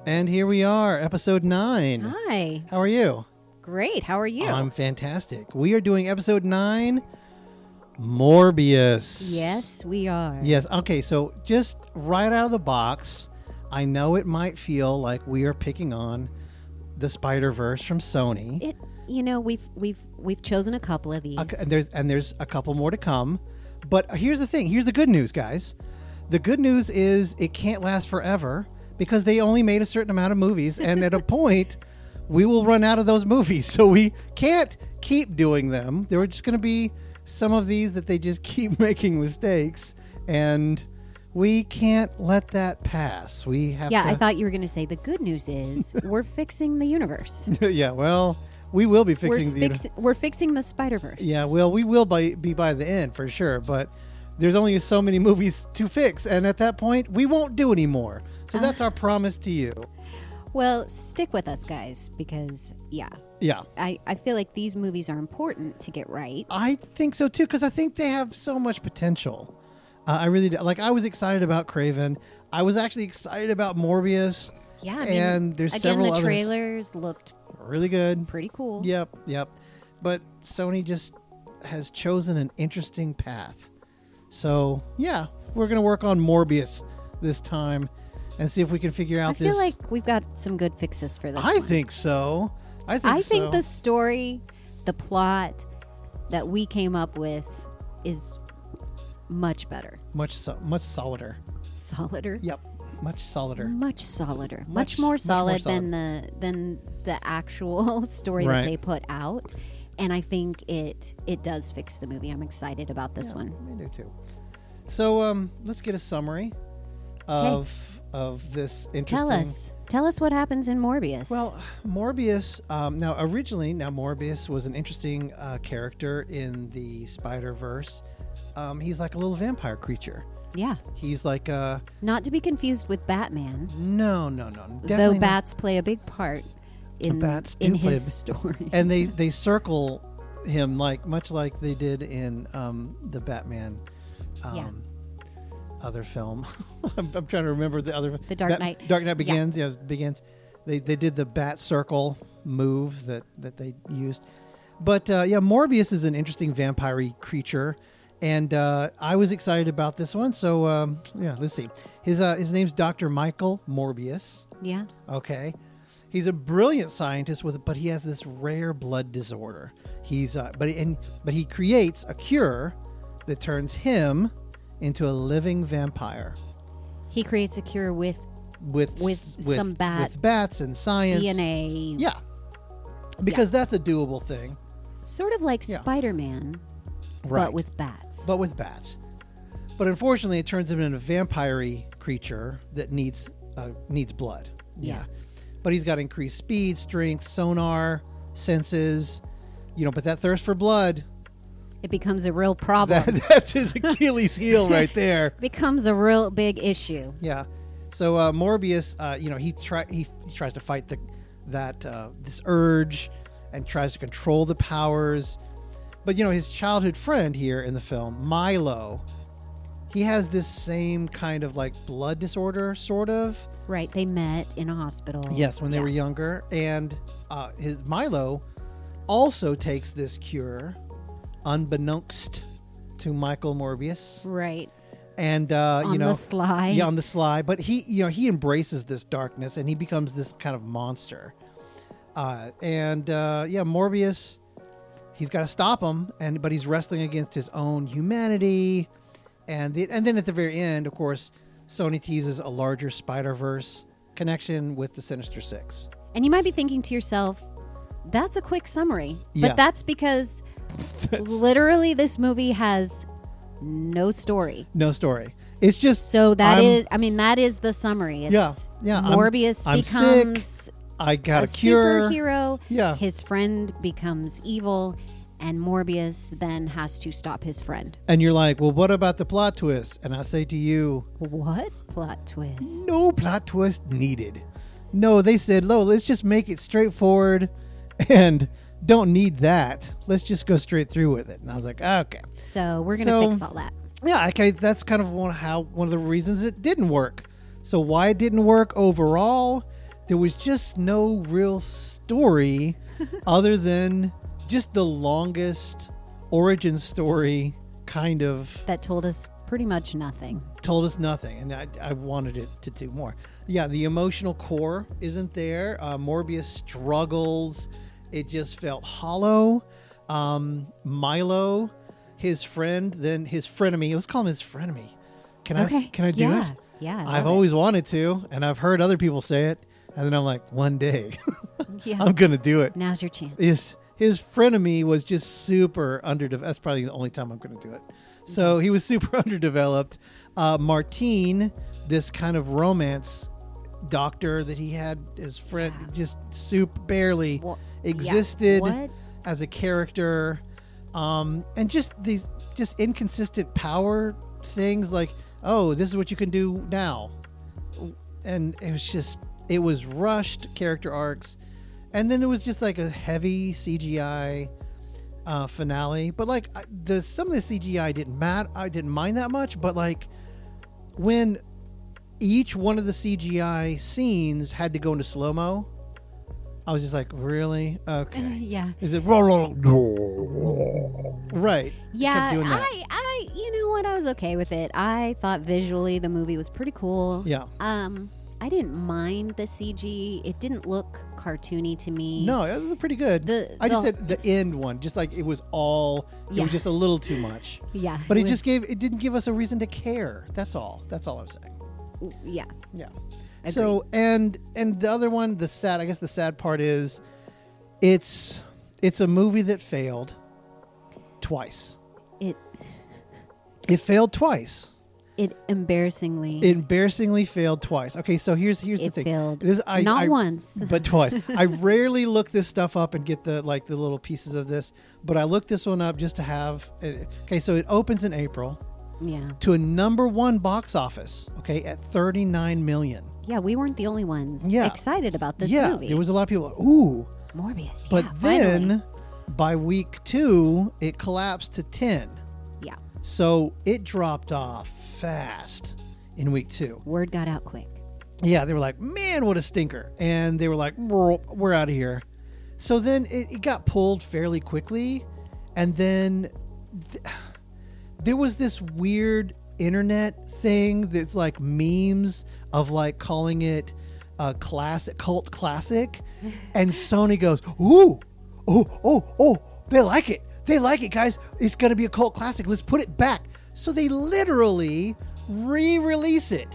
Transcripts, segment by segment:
And here we are, episode 9. Hi. How are you? Great. How are you? I'm fantastic. We are doing episode 9, Morbius. Yes, we are. Yes. Okay, so just right out of the box, I know it might feel like we are picking on the Spider-Verse from Sony. We've chosen a couple of these. Okay, and there's a couple more to come. But here's the thing. Here's the good news, guys. The good news is it can't last forever because they only made a certain amount of movies, and at a point, we will run out of those movies. So we can't keep doing them. There are just going to be some of these that they just keep making mistakes, and we can't let that pass. We have I thought you were going to say the good news is we're fixing the universe. Yeah, well, we will be fixing We're fixing the Spider-Verse. Yeah, well, we will be by the end for sure, but there's only so many movies to fix, and at that point, we won't do any more. So that's our promise to you. Well, stick with us, guys, because, yeah. I feel like these movies are important to get right. I think so, too, because I think they have so much potential. I really do. Like, I was excited about Craven. I was actually excited about Morbius. Yeah, and there's several the others. trailers looked Really good. pretty cool. Yep. But Sony just has chosen an interesting path. So, yeah, we're going to work on Morbius this time and see if we can figure out this. I feel like we've got some good fixes for this I one. think so. I think the story, the plot that we came up with is much better. Much solider. Solider? Yep. Much solider. Much solider. Much more solid than the actual story that they put out. And I think it does fix the movie. I'm excited about this one. Me do too. So let's get a summary of this interesting. Tell us what happens in Morbius. Well, Morbius. Now Morbius was an interesting character in the Spider-Verse. He's like a little vampire creature. Yeah. He's like not to be confused with Batman. No. Though bats play a big part in his story. And they circle him much like they did in the Batman other film. I'm trying to remember the other. The Dark Knight. Dark Knight Begins. Yeah, Begins. They did the bat circle move that they used. But Morbius is an interesting vampire creature. And I was excited about this one. So, let's see. His name's Dr. Michael Morbius. Yeah. Okay. He's a brilliant scientist but he has this rare blood disorder. But he creates a cure that turns him into a living vampire. He creates a cure with some bats and science. DNA. Yeah. Because that's a doable thing. Sort of like Spider-Man. Right. But with bats. But unfortunately, it turns him into a vampire-y creature that needs blood. Yeah. But he's got increased speed, strength, sonar, senses, but that thirst for blood. It becomes a real problem. That's his Achilles heel right there. Becomes a real big issue. Yeah. So Morbius, he tries to fight this urge and tries to control the powers. But, his childhood friend here in the film, Milo, he has this same kind of blood disorder, sort of. Right. They met in a hospital. Yes, when they were younger. And his Milo also takes this cure, unbeknownst to Michael Morbius. Right. And, on the sly. Yeah, on the sly. But he embraces this darkness and he becomes this kind of monster. Morbius... He's got to stop him, but he's wrestling against his own humanity. And then at the very end, of course, Sony teases a larger Spider-Verse connection with the Sinister Six. And you might be thinking to yourself, that's a quick summary. Yeah. But that's because literally this movie has no story. No story. It's just... So that is the summary. It's Morbius becomes... Sick. I got a cure. Superhero. Yeah. His friend becomes evil, and Morbius then has to stop his friend. And you're like, well, what about the plot twist? And I say to you, what plot twist? No plot twist needed. No, they said, let's just make it straightforward and don't need that. Let's just go straight through with it. And I was like, okay. So we're going to fix all that. Yeah, okay. That's kind of one of the reasons it didn't work. So why it didn't work overall, there was just no real story other than just the longest origin story kind of. That told us pretty much nothing. Told us nothing, and I wanted it to do more. Yeah, the emotional core isn't there. Morbius struggles. It just felt hollow. Milo, his friend, then his frenemy. Let's call him his frenemy. Can I do it? Yeah. I've always wanted to, and I've heard other people say it, and then I'm like, one day, Yeah. I'm gonna do it. Now's your chance. His frenemy was just super underdeveloped. That's probably the only time I'm gonna do it. So he was super underdeveloped. Martine, this kind of romance doctor that he had, his friend, just barely existed as a character, and just these inconsistent power things like, oh, this is what you can do now, and it was rushed character arcs, and then it was just like a heavy CGI finale. But like some of the CGI I didn't mind that much, but like when each one of the CGI scenes had to go into slow-mo, I was just like, really? Okay. Yeah. Is it right? Yeah, I you know what? I was okay with it. I thought visually the movie was pretty cool. Yeah. I didn't mind the CG. It didn't look cartoony to me. No, it was pretty good. I just said the end one, just like it was all. It was just a little too much. Yeah. But it didn't give us a reason to care. That's all. That's all I'm saying. Yeah. Yeah. Agreed. So and the other one, the sad part is, it's a movie that failed twice. It failed twice. It embarrassingly failed twice. Okay, so here's the thing. Failed. Not once, but twice. I rarely look this stuff up and get the little pieces of this, but I looked this one up just to have. Okay, so it opens in April. Yeah. To a #1 box office. Okay, at 39 million. Yeah, we weren't the only ones excited about this movie. There was a lot of people. Ooh, Morbius. But then finally. by week 2, it collapsed to 10. Yeah. So it dropped off fast in week 2. Word got out quick. Yeah, they were like, man, what a stinker. And they were like, we're out of here. So then it got pulled fairly quickly. And then there was this weird internet thing that's like memes of like calling it a cult classic. And Sony goes, ooh, oh, they like it. They like it, guys. It's going to be a cult classic. Let's put it back. So they literally re-release it.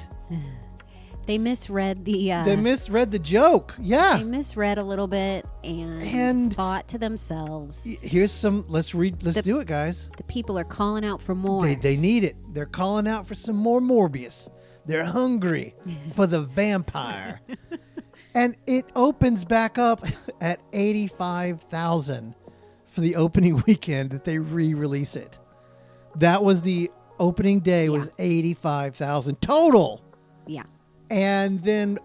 They misread the... they misread the joke. Yeah. They misread a little bit and thought to themselves... Here's some... Let's do it, guys. The people are calling out for more. They need it. They're calling out for some more Morbius. They're hungry for the vampire. And it opens back up at 85,000 for the opening weekend that they re-release it. That was the opening day was 85,000 total. Yeah. And then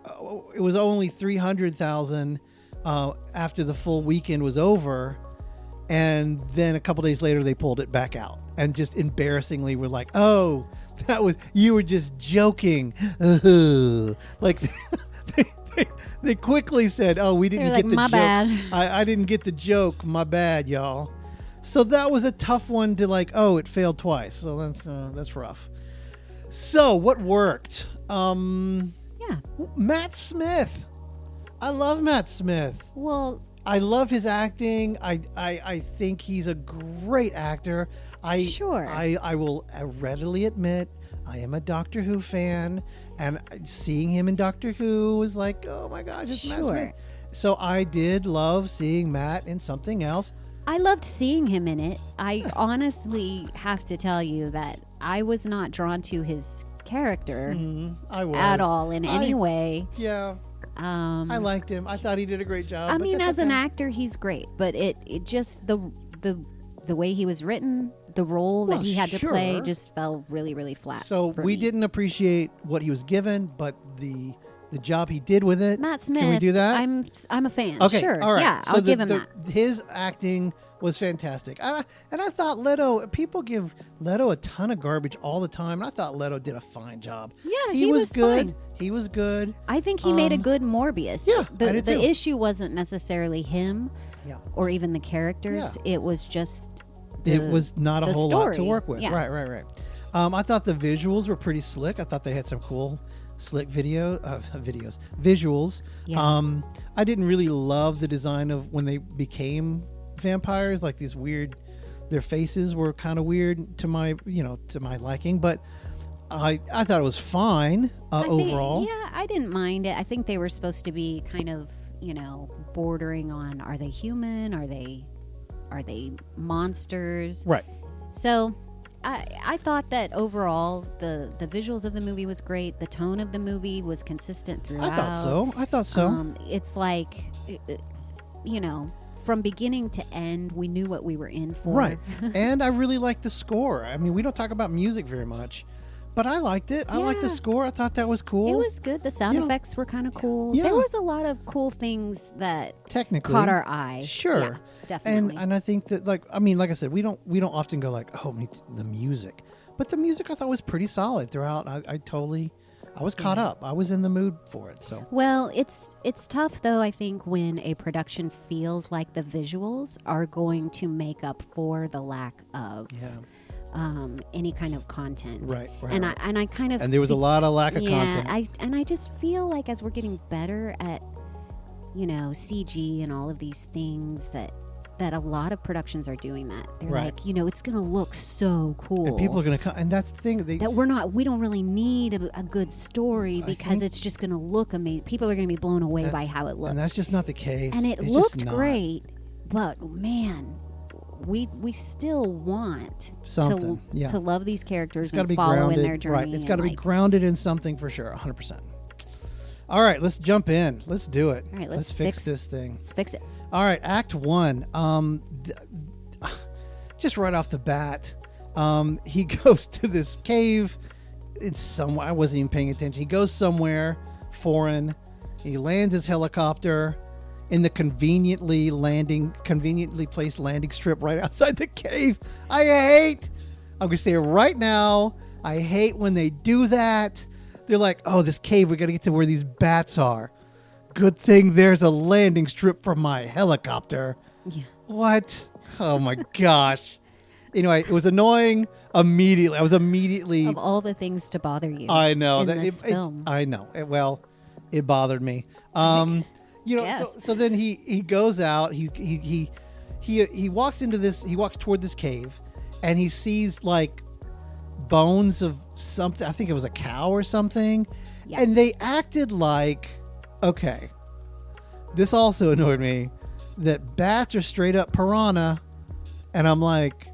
it was only 300,000 after the full weekend was over. And then a couple days later, they pulled it back out. And just embarrassingly were like, oh, you were just joking. Like, they quickly said, oh, we didn't get the my joke. Bad. I didn't get the joke. My bad, y'all. So that was a tough one to like, oh, it failed twice. So that's rough. So what worked? Matt Smith. I love Matt Smith. Well, I love his acting. I think he's a great actor. Sure. I will readily admit I am a Doctor Who fan, and seeing him in Doctor Who was like, oh my gosh, it's Matt Smith. So I did love seeing Matt in something else. I loved seeing him in it. I honestly have to tell you that I was not drawn to his character at all in any way. Yeah. I liked him. I thought he did a great job. I mean, as an actor, he's great, but it just the way he was written, the role that he had to play just fell really, really flat. So we didn't appreciate what he was given, but the job he did with it. Matt Smith. Can we do that? I'm a fan. Okay. Sure. All right. Yeah, so I'll give him that. His acting was fantastic. And I thought Leto, people give Leto a ton of garbage all the time. And I thought Leto did a fine job. Yeah, he was good. fine. He was good. I think he made a good Morbius. Yeah, I did the too. issue wasn't necessarily him or even the characters. Yeah. It was just it was not a whole lot to work with. Yeah. Right. I thought the visuals were pretty slick. I thought they had some cool, slick visuals. Yeah. I didn't really love the design of when they became vampires. Like these weird, their faces were kind of weird to my liking. But I thought it was fine overall. I didn't mind it. I think they were supposed to be kind of bordering on, are they human? Are they monsters? Right. So I thought that overall the visuals of the movie was great. The tone of the movie was consistent throughout. I thought so. It's like, from beginning to end, we knew what we were in for. Right. And I really liked the score. I mean, we don't talk about music very much, but I liked it. I liked the score. I thought that was cool. It was good. The sound effects were kind of cool. Yeah. There was a lot of cool things that technically caught our eye. Sure. Yeah, definitely. And I think that, like I said, we don't often go like, oh, the music. But the music I thought was pretty solid throughout. I was caught up. I was in the mood for it. So well, it's tough though. I think when a production feels like the visuals are going to make up for the lack of any kind of content. Right. And I kind of, and there was a lot of lack of content. I just feel like as we're getting better at CG and all of these things that a lot of productions are doing that. They're like, it's going to look so cool. And people are going to come. And that's the thing. We don't really need a good story because it's just going to look amazing. People are going to be blown away by how it looks. And that's just not the case. And it looked great, but man, we still want to love these characters and follow in their journey. Right. It's got to be grounded in something for sure, 100%. All right, let's jump in. Let's do it. All right, let's fix this thing. Let's fix it. All right, Act 1. Just right off the bat, he goes to this cave. It's somewhere. I wasn't even paying attention. He goes somewhere foreign. He lands his helicopter in the conveniently placed landing strip right outside the cave. I'm going to say it right now, I hate when they do that. They're like, oh, this cave, we got to get to where these bats are. Good thing there's a landing strip for my helicopter. Yeah. What? Oh, my gosh. Anyway, it was annoying immediately. I was immediately... Of all the things to bother you. I know. In this film. I know. It bothered me. So then he goes out. He walks into this... He walks toward this cave, and he sees, like, bones of something. I think it was a cow or something. Yeah. And they acted like... Okay. This also annoyed me. That bats are straight up piranha. And I'm like,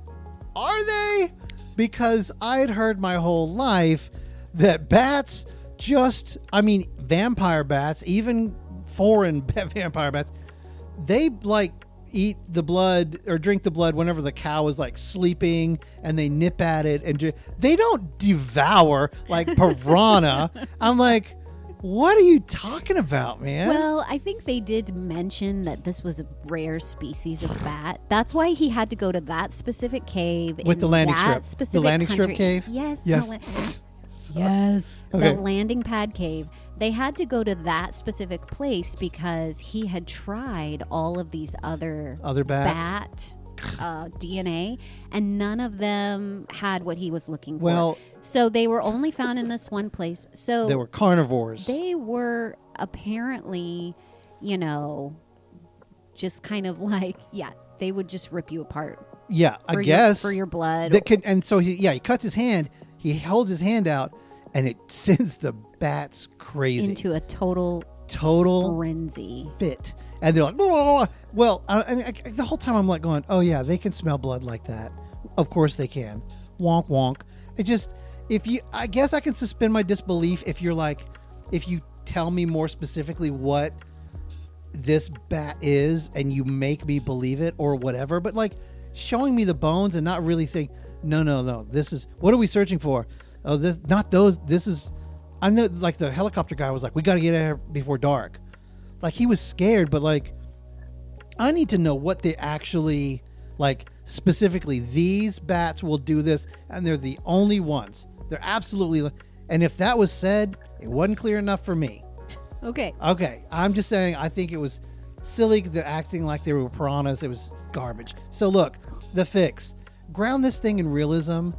are they? Because I'd heard my whole life that bats vampire bats, even foreign vampire bats, they like eat the blood or drink the blood whenever the cow is like sleeping, and they nip at it and they don't devour like piranha. I'm like, what are you talking about, man? Well, I think they did mention that this was a rare species of bat. That's why he had to go to that specific cave with the landing strip. Specific the landing country. Strip cave. Yes. Yes. Okay. The landing pad cave. They had to go to that specific place because he had tried all of these other bats. DNA, and none of them had what he was looking for. Well, so they were only found in this one place. So they were carnivores. They were apparently, just kind of like, they would just rip you apart. Yeah, I guess for your blood. And so he cuts his hand. He holds his hand out, and it sends the bats crazy into a total frenzy fit. And they're like, blah, blah, blah. Well, the whole time I'm like going, oh yeah, they can smell blood like that. Of course they can. Wonk wonk. It just, I guess I can suspend my disbelief if you tell me more specifically what this bat is and you make me believe it or whatever. But like showing me the bones and not really saying, no, this is, what are we searching for? Oh, this, not those. This is, I know, like the helicopter guy was like, we got to get out of here before dark. Like he was scared, but like, I need to know what they actually Like, specifically, these bats will do this, and they're the only ones. They're absolutely... And if that was said, it wasn't clear enough for me. Okay. I'm just saying, I think it was silly. They're acting like they were piranhas. It was garbage. So look, the fix. Ground this thing in realism.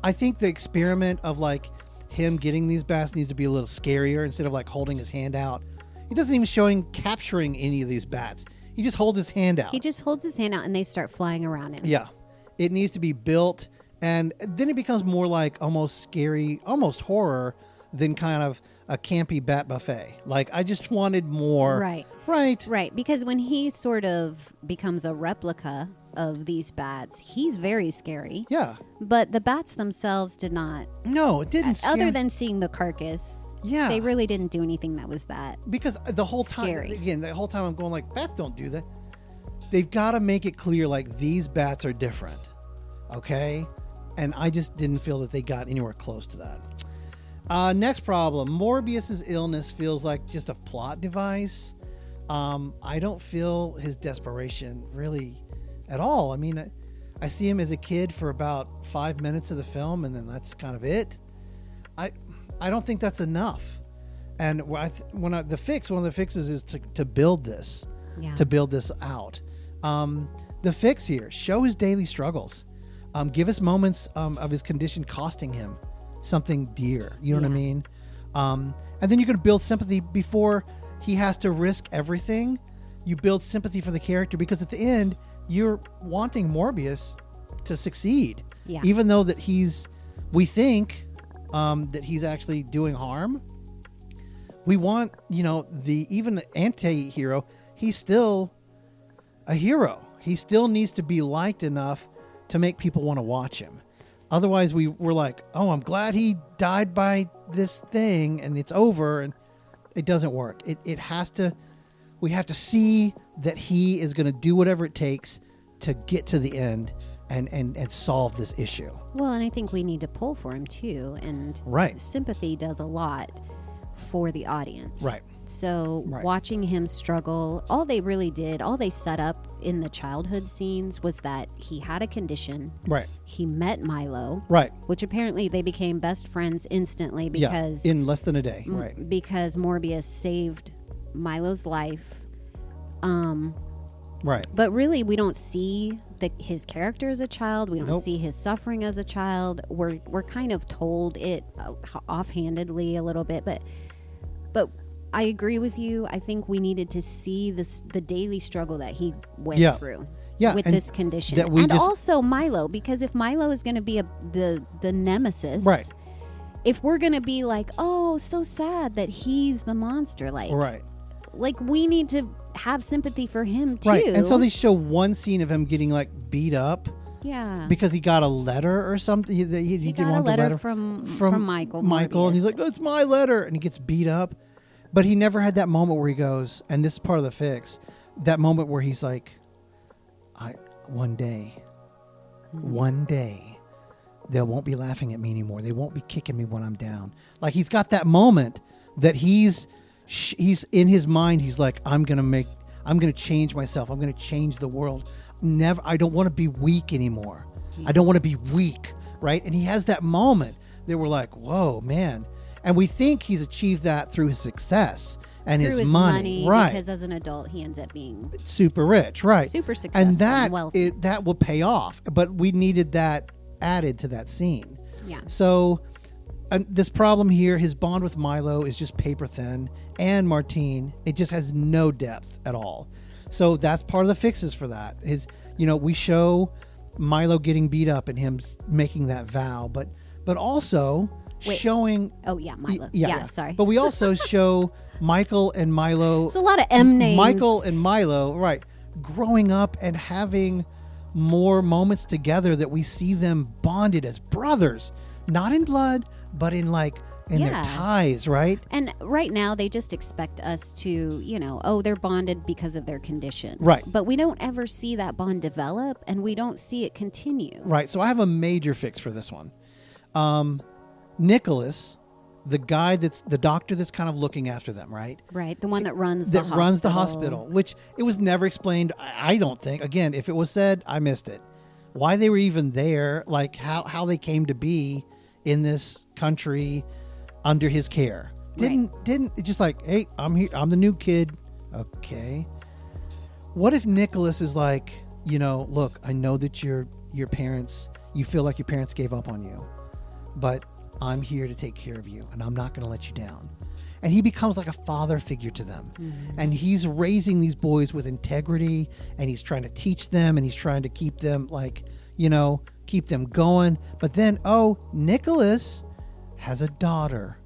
I think the experiment of like him getting these bats needs to be a little scarier instead of like holding his hand out. He doesn't even show him capturing any of these bats. He just holds his hand out. He just holds his hand out and they start flying around him. Yeah. It needs to be built, and then it becomes more like almost scary, almost horror than kind of a campy bat buffet. Like, I just wanted more. Right. Because when he sort of becomes a replica of these bats, he's very scary. Yeah. But the bats themselves did not. No, it didn't scare. Other than seeing the carcass. Yeah. They really didn't do anything that was that because the whole time, scary. Again, the whole time I'm going like, bats don't do that. They've got to make it clear like these bats are different. Okay? And I just didn't feel that they got anywhere close to that. Next problem. Morbius's illness feels like just a plot device. I don't feel his desperation really at all. I mean, I see him as a kid for about 5 minutes of the film, and then that's kind of it. I don't think that's enough. And one of the fixes is to build this, to build this out. The fix here: show his daily struggles. Give us moments of his condition costing him something dear. You know what I mean? And then you're going to build sympathy before he has to risk everything. You build sympathy for the character because at the end you're wanting Morbius to succeed, even though that we think that he's actually doing harm. We want, even the anti-hero, he's still a hero. He still needs to be liked enough to make people want to watch him. Otherwise, we're like, oh, I'm glad he died by this thing and it's over, and it doesn't work. We have to see that he is going to do whatever it takes to get to the end and solve this issue. Well, and I think we need to pull for him too, and sympathy does a lot for the audience. Right. So watching him struggle, all they set up in the childhood scenes was that he had a condition. Right. He met Milo. Right. Which apparently they became best friends instantly because... in less than a day. Right. Because Morbius saved Milo's life. Right. But really, we don't see his character as a child. We don't see his suffering as a child. We're kind of told it offhandedly a little bit, but I agree with you. I think we needed to see the daily struggle that he went through with this condition. And also Milo, because if Milo is going to be the nemesis, right? If we're going to be like, oh, so sad that he's the monster, like we need to have sympathy for him too. Right. And so they show one scene of him getting like beat up. Yeah. Because he got a letter or something. He didn't want the letter from Michael. Michael, and he's like, "That's my letter," and he gets beat up. But he never had that moment where he goes, and this is part of the fix, that moment where he's like, one day, they won't be laughing at me anymore. They won't be kicking me when I'm down. Like, he's got that moment that he's in his mind. He's like, I'm going to change myself. I'm going to change the world. I don't want to be weak anymore. I don't want to be weak. Right. And he has that moment that we're like, whoa, man. And we think he's achieved that through his success and his money. Right. Because as an adult, he ends up being super rich. Right. Super successful and wealthy. That will pay off. But we needed that added to that scene. Yeah. So this problem here, his bond with Milo is just paper thin, and Martine, it just has no depth at all. So that's part of the fixes for that. We show Milo getting beat up and him making that vow, but also showing. Oh yeah, Milo. Yeah, sorry. But we also show Michael and Milo. It's a lot of M names. Michael and Milo, right, growing up and having more moments together that we see them bonded as brothers, not in blood, but in their ties, right? And right now they just expect us to, they're bonded because of their condition. Right. But we don't ever see that bond develop, and we don't see it continue. Right. So I have a major fix for this one. Nicholas, the guy the doctor that's kind of looking after them, right? Right. The one that runs the hospital. Which it was never explained, I don't think. Again, if it was said, I missed it. why they were even there, like how they came to be in this country under his care. Didn't just like, hey, I'm here, I'm the new kid. Okay. What if Nicholas is like, look, I know that your parents, you feel like your parents gave up on you, but I'm here to take care of you and I'm not going to let you down. And he becomes like a father figure to them. Mm-hmm. And he's raising these boys with integrity, and he's trying to teach them, and he's trying to keep them like, keep them going. But then, Nicholas has a daughter,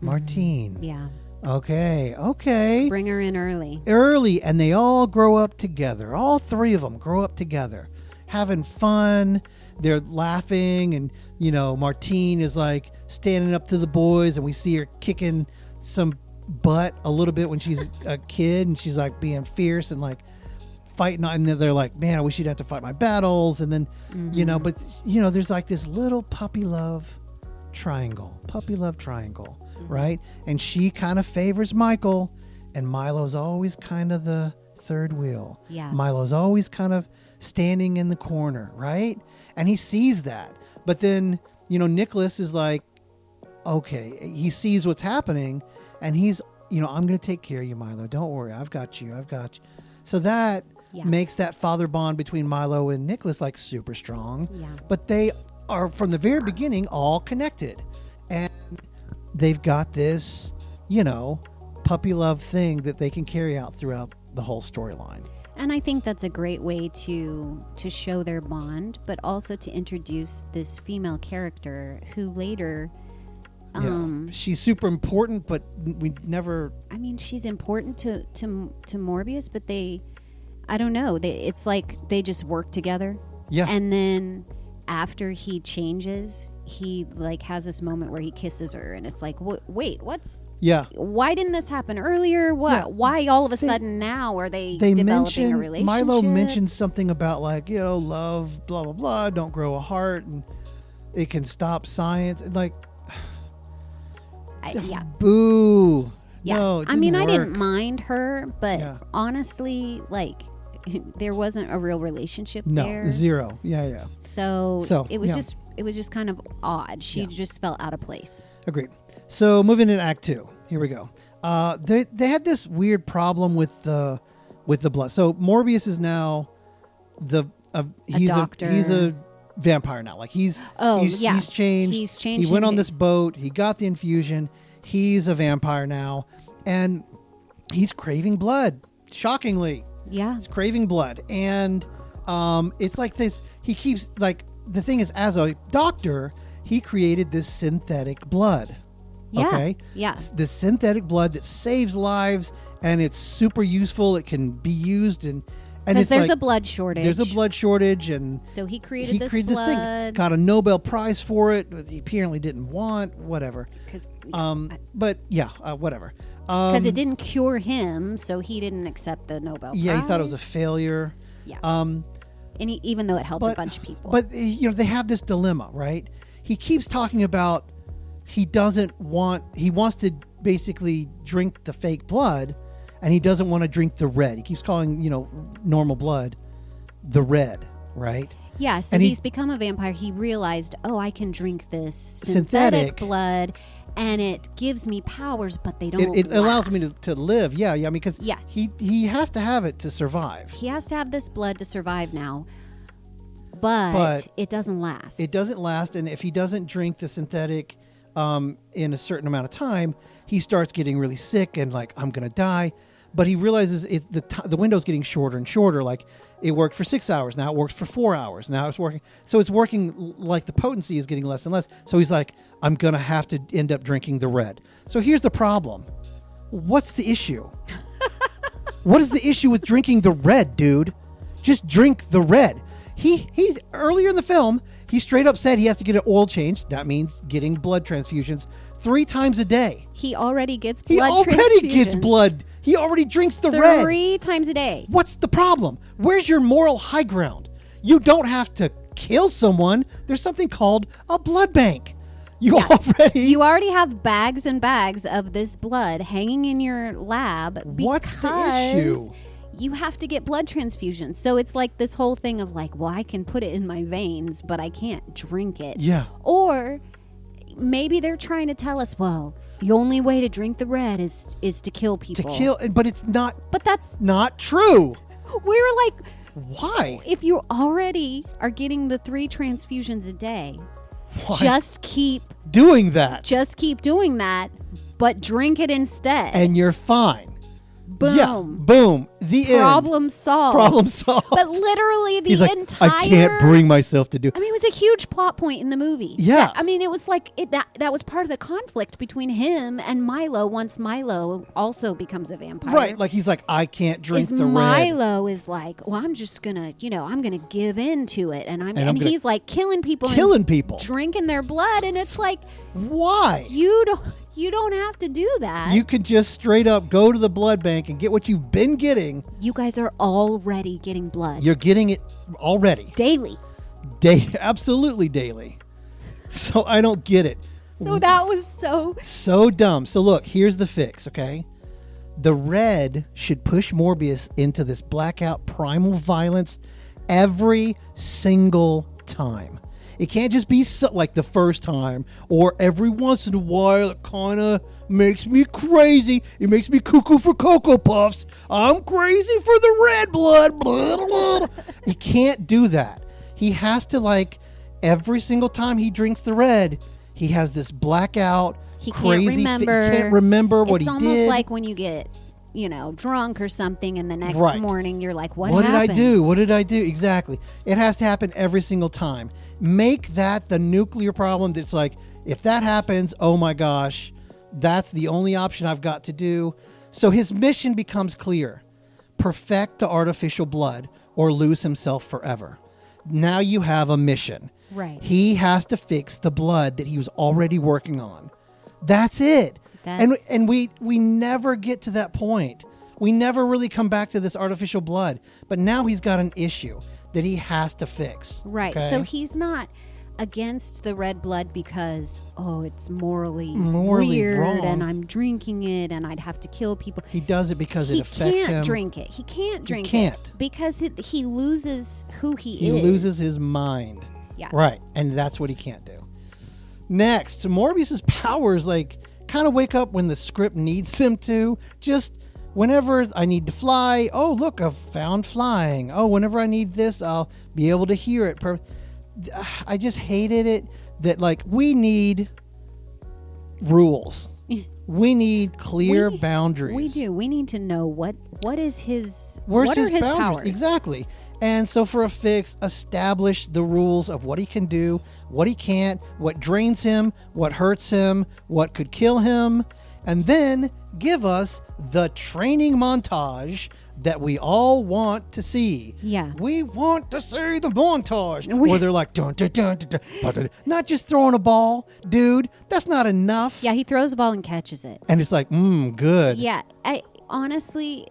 Martine. Mm-hmm. Yeah. Okay. Bring her in early. And they all grow up together. All three of them grow up together, having fun. They're laughing, and, Martine is like standing up to the boys, and we see her kicking some butt a little bit when she's a kid, and she's like being fierce and like fighting, and then they're like, man, I wish you'd have to fight my battles. And then but there's like this little puppy love triangle, right? And she kind of favors Michael, and Milo's always kind of the third wheel. Milo's always kind of standing in the corner, right? And he sees that, but then Nicholas is like, okay, he sees what's happening, and he's, I'm going to take care of you, Milo. Don't worry. I've got you. So that makes that father bond between Milo and Nicholas like super strong. Yeah. But they are from the very beginning all connected, and they've got this, puppy love thing that they can carry out throughout the whole storyline. And I think that's a great way to show their bond, but also to introduce this female character who later... she's super important, but we never... I mean, she's important to Morbius, but I don't know. It's like they just work together. Yeah. And then after he changes, he like has this moment where he kisses her, and it's like, wait, what's... Yeah. Why didn't this happen earlier? What? Yeah. Why all of a sudden now are they developing a relationship? Milo mentioned something about like, love, blah, blah, blah, don't grow a heart, and it can stop science. Like... Boo. Yeah. No, I mean, work. I didn't mind her, but honestly, like, there wasn't a real relationship there. No, zero. Yeah. So it was just kind of odd. She just felt out of place. Agreed. So moving into Act 2. Here we go. They had this weird problem with the blood. So Morbius is now he's a doctor. He's a vampire now. Like he's changed. He's changed. He went on this boat. He got the infusion. He's a vampire now, and he's craving blood. Shockingly, he's craving blood, and it's like this. He keeps like the thing is, as a doctor, he created this synthetic blood. Yeah. Okay. Yeah. This synthetic blood that saves lives, and it's super useful. It can be used because there's a blood shortage. There's a blood shortage, and so he created this thing. Got a Nobel Prize for it. He apparently didn't want whatever. Whatever. Because it didn't cure him, so he didn't accept the Nobel Prize. Yeah, he thought it was a failure. Yeah. And even though it helped a bunch of people. But they have this dilemma, right? He keeps talking about he wants to basically drink the fake blood. And he doesn't want to drink the red. He keeps calling, normal blood the red, right? Yeah, so he's become a vampire. He realized, I can drink this synthetic blood, and it gives me powers, but they don't. It allows me to live. Yeah. I mean, because he has to have it to survive. He has to have this blood to survive now, but it doesn't last. It doesn't last, and if he doesn't drink the synthetic in a certain amount of time, he starts getting really sick and like, I'm going to die. But he realizes the window's getting shorter and shorter. Like it worked for 6 hours. Now it works for 4 hours. Now it's working. So it's working like the potency is getting less and less. So he's like, I'm going to have to end up drinking the red. So here's the problem. What's the issue? What is the issue with drinking the red, dude? Just drink the red. He earlier in the film, he straight up said he has to get an oil change. That means getting blood transfusions 3 times a day. He already gets blood transfusions. He already drinks the red. 3 times a day. What's the problem? Where's your moral high ground? You don't have to kill someone. There's something called a blood bank. You already have bags and bags of this blood hanging in your lab. What's the issue? you have to get blood transfusions. So it's like this whole thing of like, well, I can put it in my veins, but I can't drink it. Yeah. Or maybe they're trying to tell us, well, the only way to drink the red is to kill people. But it's not. But that's not true. We were like, why? If you already are getting the 3 transfusions a day, Why? just keep doing that. Just keep doing that, but drink it instead. And you're fine. Boom. Yeah, boom. The Problem end. solved. Problem solved. But literally the He's like, entire... I can't bring myself to do... I mean, it was a huge plot point in the movie. Yeah. I mean, it was like... that was part of the conflict between him and Milo once Milo also becomes a vampire. Right. Like, he's like, I can't drink the red. Milo is like, well, I'm just going to, I'm going to give in to it. And he's like killing people. Drinking their blood. And it's like... Why? You don't have to do that. You could just straight up go to the blood bank and get what you've been getting. You guys are already getting blood. You're getting it already. Daily. Absolutely daily. So I don't get it. So that was so dumb. So look, here's the fix, okay? The red should push Morbius into this blackout primal violence every single time. It can't just be like the first time or every once in a while. It kind of makes me crazy. It makes me cuckoo for Cocoa Puffs. I'm crazy for the red blood. Blah, blah. He can't do that. He has to, like, every single time he drinks the red, he has this blackout, crazy. He can't remember what he did. It's almost like when you get, drunk or something, and the next morning you're like, what happened? Did I do? What did I do? Exactly. It has to happen every single time. Make that the nuclear problem that's like, if that happens, oh my gosh, that's the only option I've got to do. So his mission becomes clear. Perfect the artificial blood or lose himself forever. Now you have a mission. Right. He has to fix the blood that he was already working on. That's it. And we never get to that point. We never really come back to this artificial blood. But now he's got an issue that he has to fix. Right. Okay? So he's not against the red blood because, it's morally weird wrong. And I'm drinking it and I'd have to kill people. He does it because it affects him. He can't drink it. He can't drink it. Because he loses who he is. He loses his mind. Yeah. Right. And that's what he can't do. Next, Morbius's powers, kind of wake up when the script needs them to. Just... whenever I need to fly, oh, look, I've found flying. Oh, whenever I need this, I'll be able to hear it. I just hated it that, we need rules. We need clear boundaries. We do. We need to know what is his... what are his powers? Exactly. And so for a fix, establish the rules of what he can do, what he can't, what drains him, what hurts him, what could kill him. And then give us the training montage that we all want to see. Yeah. We want to see the montage. Where they're like, dun, dun, dun, dun, dun, dun, not just throwing a ball. Dude, that's not enough. Yeah, he throws a ball and catches it. And it's like, good. Yeah. I honestly,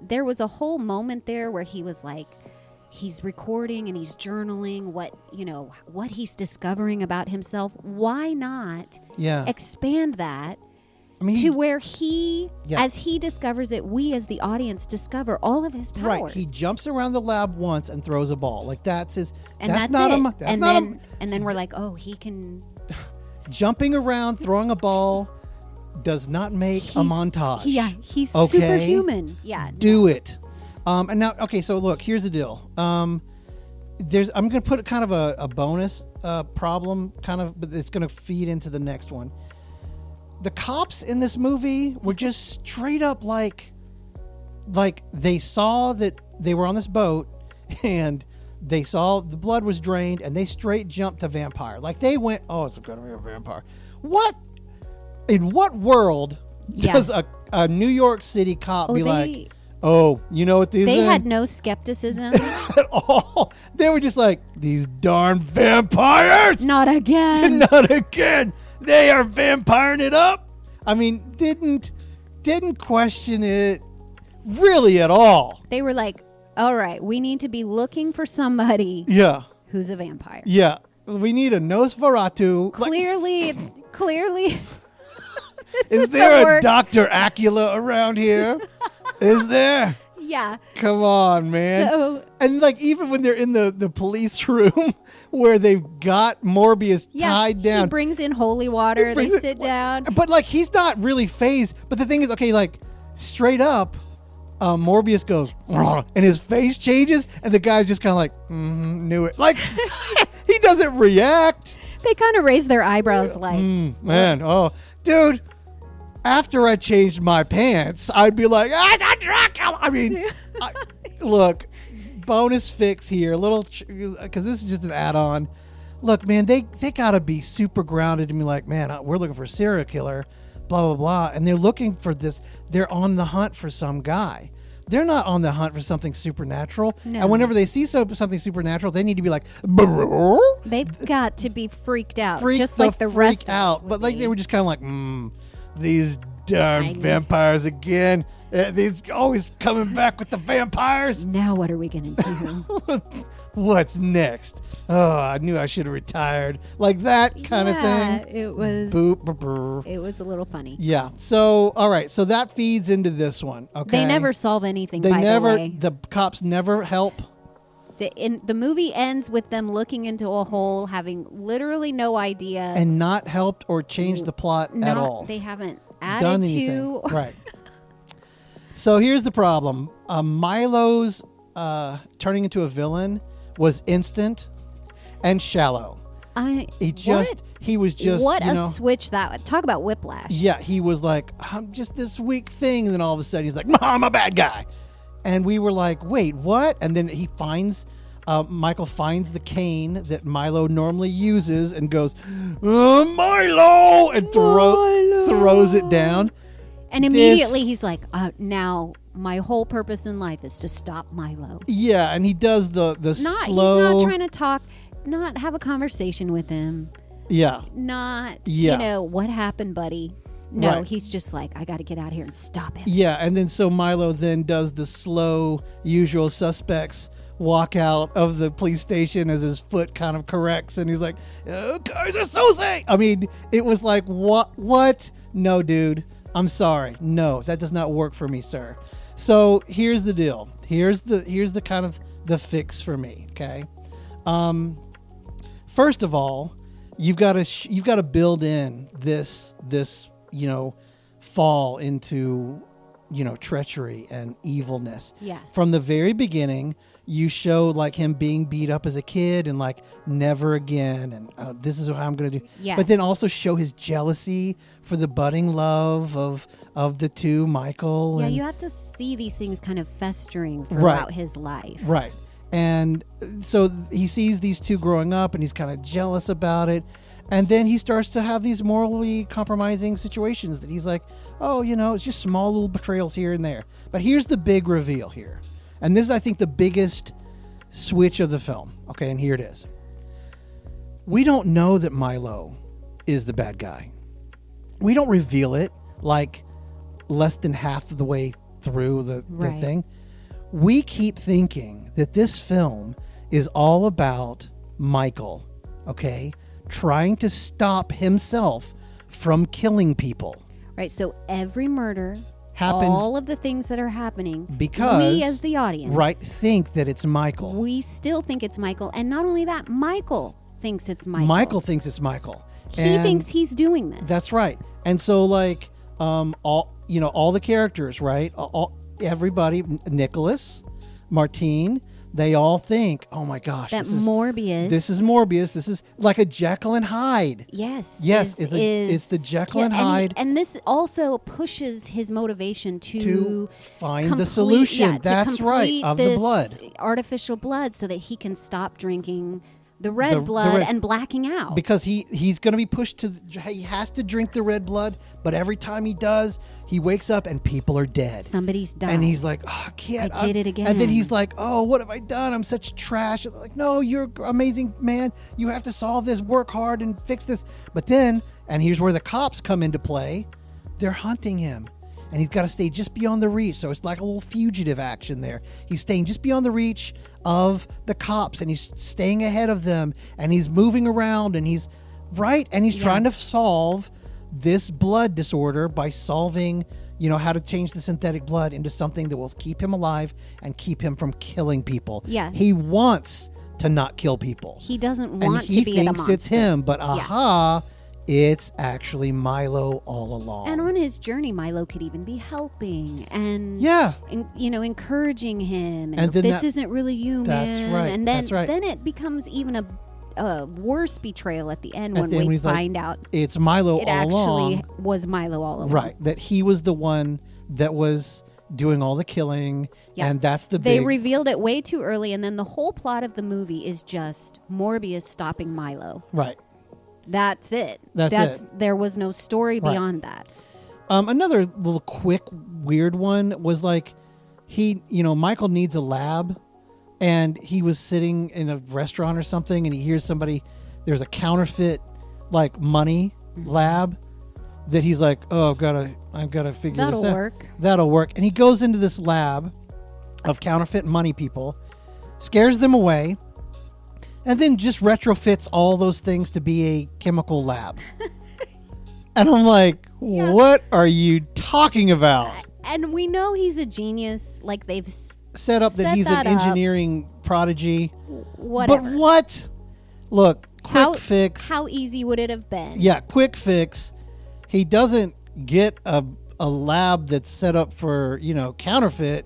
there was a whole moment there where he was like, he's recording and he's journaling what he's discovering about himself. Why not expand that? To where as he discovers it, we as the audience discover all of his powers. Right. He jumps around the lab once and throws a ball. That's his... And that's not it. And then we're like, he can... Jumping around, throwing a ball does not make a montage. Yeah, he's superhuman. Yeah. Do it. And now, so look, here's the deal. I'm going to put kind of a bonus problem, but it's going to feed into the next one. The cops in this movie were just straight up like they saw that they were on this boat and they saw the blood was drained and they straight jumped to vampire. They went, it's going to be a vampire. What? In what world does a New York City cop be like, you know what these They had no skepticism at all. They were just like, these darn vampires. Not again. Not again. They are vampiring it up. I mean, didn't question it really at all. They were like, all right, we need to be looking for somebody who's a vampire. Yeah. We need a Nosferatu. Clearly. Is there a Dr. Acula around here? Is there? Yeah. Come on, man. So, and like even when they're in the police room where they've got Morbius tied down. He brings in holy water. They sit down. But like he's not really phased. But the thing is, okay, like straight up, Morbius goes, and his face changes, and the guy's just kind of like, knew it. Like he doesn't react. They kind of raise their eyebrows like, man, oh, dude. After I changed my pants, I'd be like, I mean, look, bonus fix here, a little, because this is just an add-on. Look, man, they got to be super grounded and be like, man, we're looking for a serial killer, blah, blah, blah. And they're looking for this. They're on the hunt for some guy. They're not on the hunt for something supernatural. No. And whenever they see something supernatural, they need to be like, they've got to be freaked out, freak just like the rest freak out. of But like me. they were just kind of like, these darn vampires again. These always coming back with the vampires. Now what are we going to do? What's next? Oh, I knew I should have retired. Like that kind of thing. It was. Boop, brr, brr. It was a little funny. Yeah. So, all right. So that feeds into this one. Okay. They never solve anything. They by never. the way, The cops never help. the movie ends with them looking into a hole, having literally no idea, And not helped or changed the plot at all. They haven't Done added anything. to. Right. So here's the problem. Milo's turning into a villain was instant and shallow. He was just what you a know, switch that. Talk about whiplash. yeah, he was like, I'm just this weak thing, and then all of a sudden he's like, I'm a bad guy. And we were like, wait, what? And then he finds Michael finds the cane that Milo normally uses and goes, Milo, and throws it down. And immediately he's like, now my whole purpose in life is to stop Milo. Yeah, and he does the slow. He's not trying to talk, not have a conversation with him. Yeah. What happened, buddy? No, Right. he's just like, I got to get out of here and stop him. Yeah, and then so Milo then does the slow usual suspects walk out of the police station as his foot kind of corrects, and he's like, guys are so safe. I mean, it was like, what? No, dude, I'm sorry. No, that does not work for me, sir. So here's the deal. Here's the kind of the fix for me. Okay. First of all, you've got to build in this fall into treachery and evilness. Yeah. From the very beginning, you show like him being beat up as a kid and like never again, and this is how I'm going to do. Yeah. But then also show his jealousy for the budding love of the two, Michael. Yeah, and, you have to see these things kind of festering throughout his life. Right. And so he sees these two growing up, and he's kind of jealous about it. And then he starts to have these morally compromising situations that he's like, oh, it's just small little betrayals here and there. But here's the big reveal here. And this is, I think, the biggest switch of the film. Okay, and here it is. We don't know that Milo is the bad guy. We don't reveal it like less than half of the way through the thing. We keep thinking that this film is all about Michael, okay, trying to stop himself from killing people. Right, so every murder happens, all of the things that are happening, because we as the audience, think that it's Michael. We still think it's Michael, and not only that, Michael thinks it's Michael. Michael thinks it's Michael. He thinks he's doing this. That's right. And so, like, all the characters, right? Everybody, Nicholas, Martine, they all think, oh my gosh, that Morbius. This is Morbius. This is like a Jekyll and Hyde. Yes. It's the Jekyll and Hyde. And this also pushes his motivation to find the solution. That's right, of the blood. Artificial blood, so that he can stop drinking the red blood and blacking out. Because he's going to be pushed to, he has to drink the red blood, but every time he does, he wakes up and people are dead. Somebody's died. And he's like, oh, I can't. I did it again. And then he's like, oh, what have I done? I'm such trash. And they're like, no, you're an amazing man. You have to solve this, work hard and fix this. But then, and here's where the cops come into play, they're hunting him. And he's got to stay just beyond the reach. So it's like a little fugitive action there. He's staying just beyond the reach of the cops, and he's staying ahead of them, and he's moving around, and he's trying to solve this blood disorder by solving, how to change the synthetic blood into something that will keep him alive and keep him from killing people. Yeah. He wants to not kill people. He doesn't want and he to be the monster. thinks it's him, but it's actually Milo all along. And on his journey, Milo could even be helping and encouraging him. And this isn't really you, that's man. Right. And then it becomes even a worse betrayal at the end when we find out it's Milo it all along. It actually was Milo all along. Right. That he was the one that was doing all the killing. Yeah. And that's They revealed it way too early, and then the whole plot of the movie is just Morbius stopping Milo. Right. That's it. That's it. There was no story beyond that. Another little quick weird one was like Michael needs a lab, and he was sitting in a restaurant or something, and he hears there's a counterfeit like money lab that he's like, oh, I've gotta figure this out. That'll work. And he goes into this lab of counterfeit money people, scares them away, and then just retrofits all those things to be a chemical lab. And I'm like, what are you talking about? And we know he's a genius. Like, they've set up that he's an engineering prodigy. Whatever. But what? Look, quick fix. How easy would it have been? Yeah, quick fix. He doesn't get a lab that's set up for, counterfeit,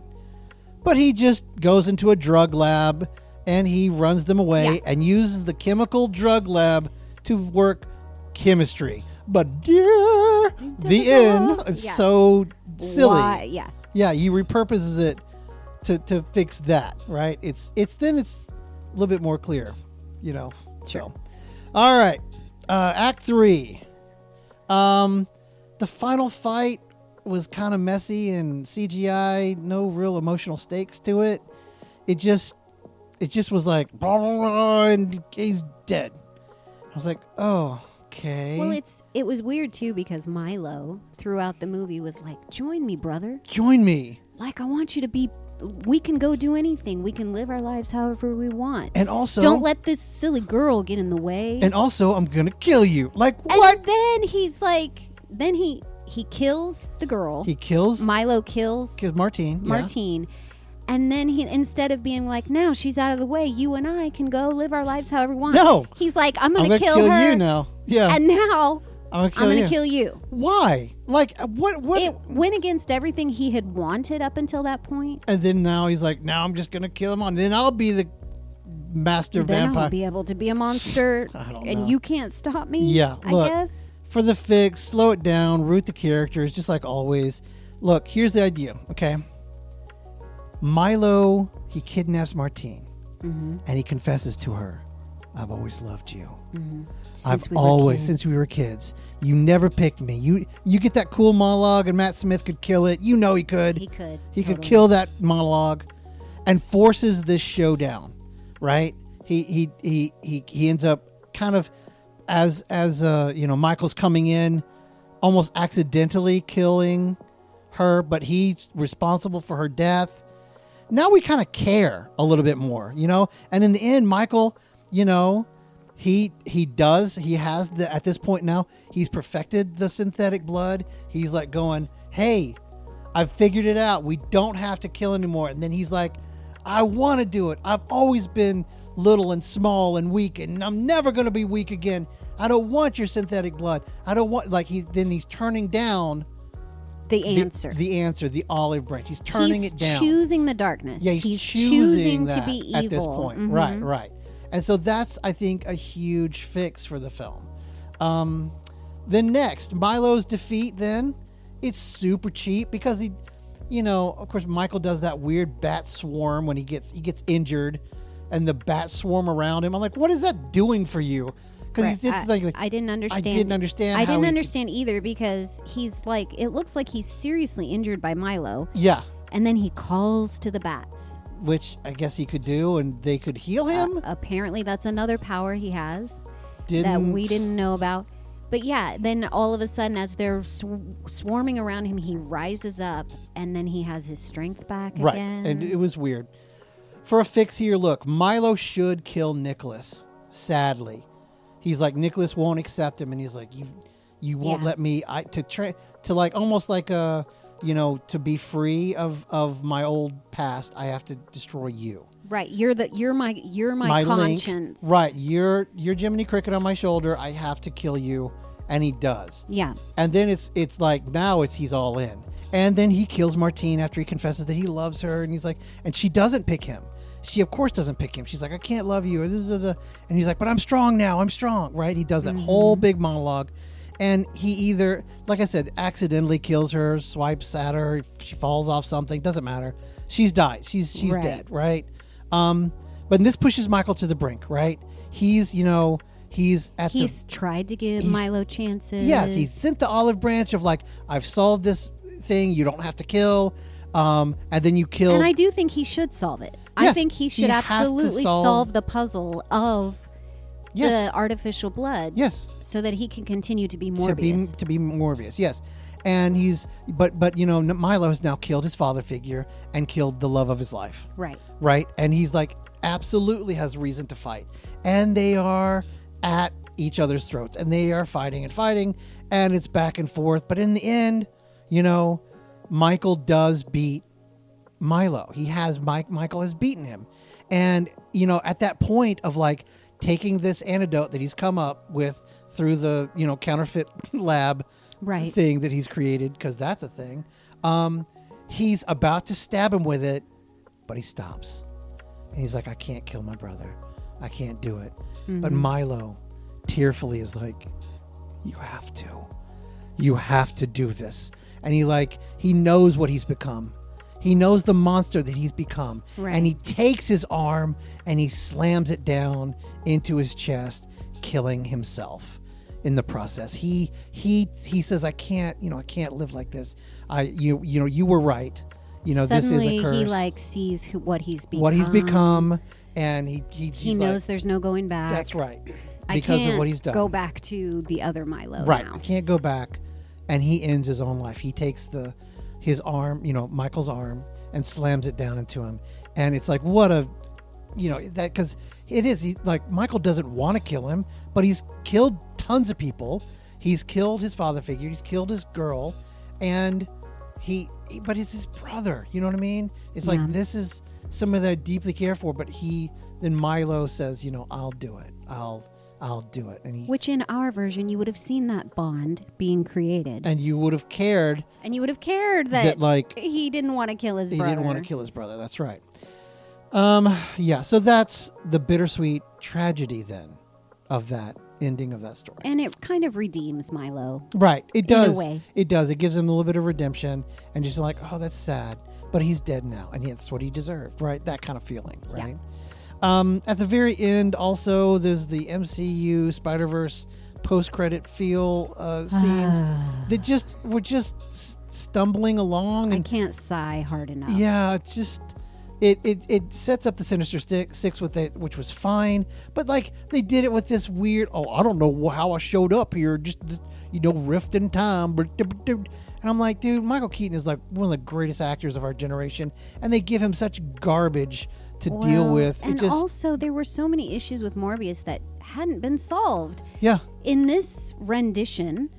but he just goes into a drug lab and he runs them away and uses the chemical drug lab to work chemistry. But the end is so silly. Why? Yeah, he repurposes it to fix that, right? It's a little bit more clear, Sure. So, all right, Act 3. The final fight was kind of messy and CGI, no real emotional stakes to it. It just was like, blah, blah, blah, and he's dead. I was like, oh, okay. Well, it was weird too, because Milo throughout the movie was like, join me, brother. Join me. Like, I want you to be, we can go do anything. We can live our lives however we want. And also, don't let this silly girl get in the way. And also, I'm going to kill you. Like, what? And then he's like, he kills the girl. He kills. Milo kills Martine. Martine. And then he, instead of being like, now she's out of the way, you and I can go live our lives however we want. No. He's like, I'm going to kill her. You now. Yeah. And now I'm going to kill you. Why? Like, what? It went against everything he had wanted up until that point. And then now he's like, now I'm just going to kill him on. Then I'll be the master vampire. Then I'll be able to be a monster. I don't know. And you can't stop me. Yeah. Look, I guess. For the fix, slow it down, root the characters, just like always. Look, here's the idea, okay? Milo, he kidnaps Martine, and he confesses to her, I've always loved you. Since we were kids. You never picked me. You get that cool monologue, and Matt Smith could kill it. You know he could. He could. He could kill that monologue, and forces this showdown, right? He ends up kind of, as Michael's coming in, almost accidentally killing her, but he's responsible for her death. Now we kind of care a little bit more, And in the end, Michael, he has at this point now, he's perfected the synthetic blood. He's like going, hey, I've figured it out. We don't have to kill anymore. And then he's like, I want to do it. I've always been little and small and weak, and I'm never going to be weak again. I don't want your synthetic blood. I don't want, he's turning down the answer, the olive branch. He's turning it down. He's choosing the darkness. Yeah, he's choosing to be evil at this point. Mm-hmm. Right. And so that's, I think, a huge fix for the film. Then next, Milo's defeat. Then it's super cheap because he, of course, Michael does that weird bat swarm when he gets injured, and the bats swarm around him. I'm like, what is that doing for you? Because I didn't understand. I didn't understand. I didn't understand either, because he's like, it looks like he's seriously injured by Milo. Yeah. And then he calls to the bats, which I guess he could do, and they could heal him. Apparently, that's another power he has that we didn't know about. But yeah, then all of a sudden, as they're swarming around him, he rises up, and then he has his strength back again. Right, and it was weird. For a fix here, look, Milo should kill Nicholas, sadly. He's like, Nicholas won't accept him, and he's like, you won't let me, almost like to be free of my old past, I have to destroy you. Right. You're my conscience. Link. Right. You're Jiminy Cricket on my shoulder. I have to kill you. And he does. Yeah. And then it's like, now he's all in. And then he kills Martine after he confesses that he loves her. And he's like, and she doesn't pick him. She, of course, doesn't pick him. She's like, I can't love you. And he's like, but I'm strong now. I'm strong. Right? He does that whole big monologue. And he either, like I said, accidentally kills her, swipes at her. She falls off something. Doesn't matter. She's died. She's right. dead. Right? But this pushes Michael to the brink. Right? He's tried to give Milo chances. Yes, he's sent the olive branch of like, I've solved this thing. You don't have to kill. And then you kill. And I do think he should solve it. Yes, I think he should absolutely solve the puzzle of the artificial blood. Yes. So that he can continue to be Morbius. To be Morbius, yes. And but Milo has now killed his father figure and killed the love of his life. Right. Right. And he's like, absolutely has reason to fight. And they are at each other's throats, and they are fighting, and it's back and forth. But in the end, Michael does beat Milo. Michael has beaten him. And, at that point of like taking this antidote that he's come up with through the, counterfeit lab thing that he's created, because that's a thing, he's about to stab him with it, but he stops. And he's like, I can't kill my brother. I can't do it. Mm-hmm. But Milo tearfully is like, you have to do this. And he knows what he's become. He knows the monster that he's become. Right. And he takes his arm and he slams it down into his chest, killing himself in the process. He says, I can't live like this. You were right. Suddenly this is a curse. He sees what he's become. And he knows there's no going back. That's right. Because of what he's done. Go back to the other Milo. Right. Now. I can't go back. And he ends his own life. He takes his arm, Michael's arm, and slams it down into him. And it's like, what a, that, because it is, Michael doesn't want to kill him, but he's killed tons of people. He's killed his father figure. He's killed his girl. And but it's his brother. You know what I mean? It's like, this is someone that I deeply care for, but then Milo says, I'll do it. I'll do it. And which in our version, you would have seen that bond being created. And you would have cared. And you would have cared that he didn't want to kill his brother. He didn't want to kill his brother. That's right. So that's the bittersweet tragedy then of that ending of that story. And it kind of redeems Milo. Right. It does. In a way. It does. It gives him a little bit of redemption and just like, oh, that's sad. But he's dead now. And that's what he deserved. Right. That kind of feeling. Right. Yeah. At the very end, also, there's the MCU Spider-Verse post-credit feel scenes that were just stumbling along. I can't sigh hard enough. Yeah, it's just it sets up the Sinister Six with it, which was fine. But they did it with this weird. Oh, I don't know how I showed up here. Just rift in time. And I'm like, dude, Michael Keaton is like one of the greatest actors of our generation, and they give him such garbage to deal with. And also, there were so many issues with Morbius that hadn't been solved. Yeah. In this rendition,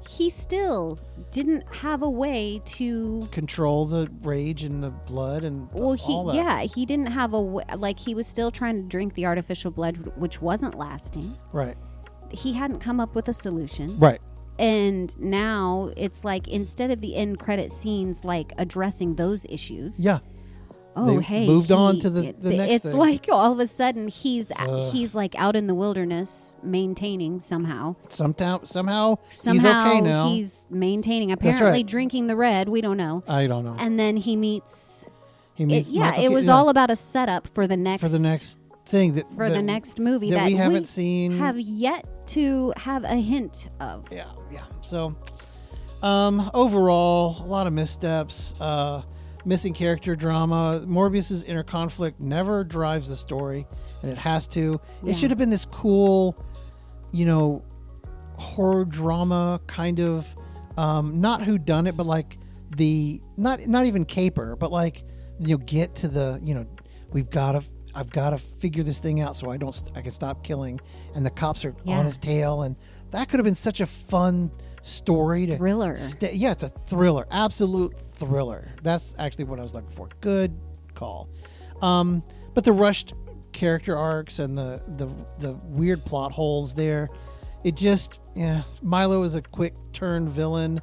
he still didn't have a way to control the rage and the blood and all that. Yeah, he didn't have a way. He was still trying to drink the artificial blood, which wasn't lasting. Right. He hadn't come up with a solution. Right. And now it's instead of the end credit scenes addressing those issues. Yeah. Oh, moved on to the next thing. It's like all of a sudden he's out in the wilderness maintaining somehow. Somehow he's okay now. He's maintaining. Apparently drinking the red. We don't know. I don't know. And then he meets. It was all about a setup for the next thing the next movie that we haven't seen. Have yet to have a hint of. Yeah. So, overall, a lot of missteps. Missing character drama. Morbius's inner conflict never drives the story, and it has to. Yeah. It should have been this cool, horror drama kind of, not whodunit, but not even caper, but get to the, I've got to figure this thing out so I can stop killing, and the cops are on his tail, and that could have been such a fun story to Thriller. Yeah, it's a thriller, absolute thriller. That's actually what I was looking for. Good call. But the rushed character arcs and the weird plot holes there, it just, Milo is a quick turn villain.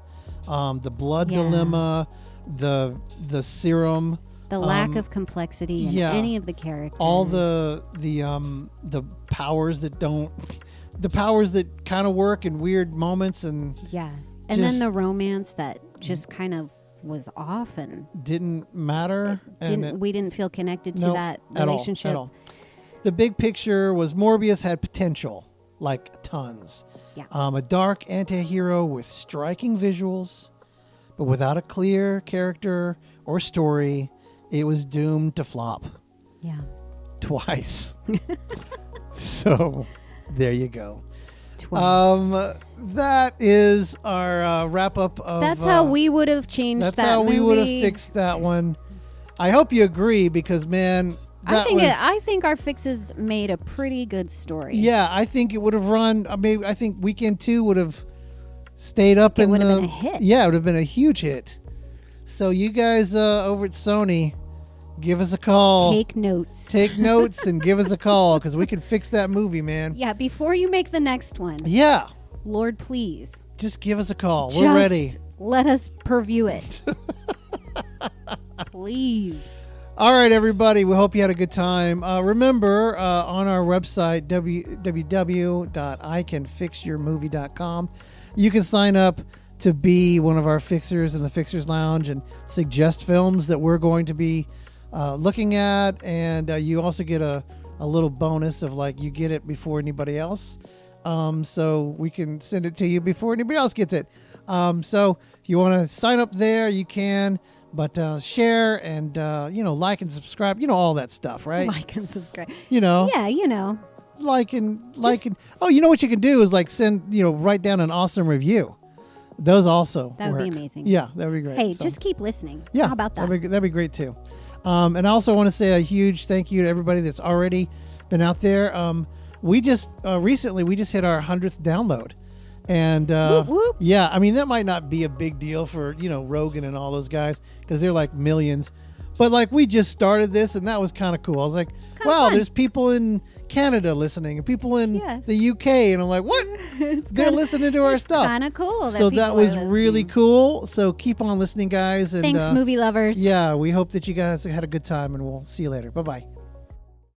The blood dilemma, the serum, the lack of complexity in any of the characters, all the powers that don't, the powers that kind of work in weird moments, and and then the romance that just kind of was off and didn't matter. We didn't feel connected to that relationship at all. The big picture was Morbius had potential, like tons. Yeah. A dark anti-hero with striking visuals, but without a clear character or story, it was doomed to flop. Yeah. Twice. So, there you go. Twice. That is our wrap up of. That's how we would have changed that movie. That's how we would have fixed that one. I hope you agree, because man, I think our fixes made a pretty good story. Yeah, I think it would have run. I mean, I think Weekend 2 would have stayed up in the. It would have been a hit. Yeah, it would have been a huge hit. So you guys over at Sony, give us a call. Take notes. Take notes and give us a call, because we can fix that movie, man. Yeah, before you make the next one. Yeah. Lord, please. Just give us a call. We're ready. Let us preview it. Please. All right, everybody. We hope you had a good time. Remember, on our website, www.icanfixyourmovie.com, you can sign up to be one of our fixers in the Fixers Lounge and suggest films that we're going to be looking at. And you also get a little bonus of, like, you get it before anybody else. So we can send it to you before anybody else gets it. So if you want to sign up there, you can. But share and, like and subscribe. You know, all that stuff, right? Like and subscribe. You know. Yeah, you know. Like and. Oh, you know what you can do is, like, write down an awesome review. Those also That would work. be amazing. Yeah, that would be great. Hey, just keep listening. Yeah. How about that? That'd be great, too. And I also want to say a huge thank you to everybody that's already been out there. We just recently hit our 100th download. And whoop, whoop. Yeah, I mean, that might not be a big deal for, Rogan and all those guys, because they're like millions. But, like, we just started this, and that was kind of cool. I was like, wow, there's people in Canada listening and people in the UK. And I'm like, what? They're listening to our stuff. Kind of cool. So that was really cool. So keep on listening, guys. And, thanks, movie lovers. Yeah, we hope that you guys had a good time, and we'll see you later. Bye-bye.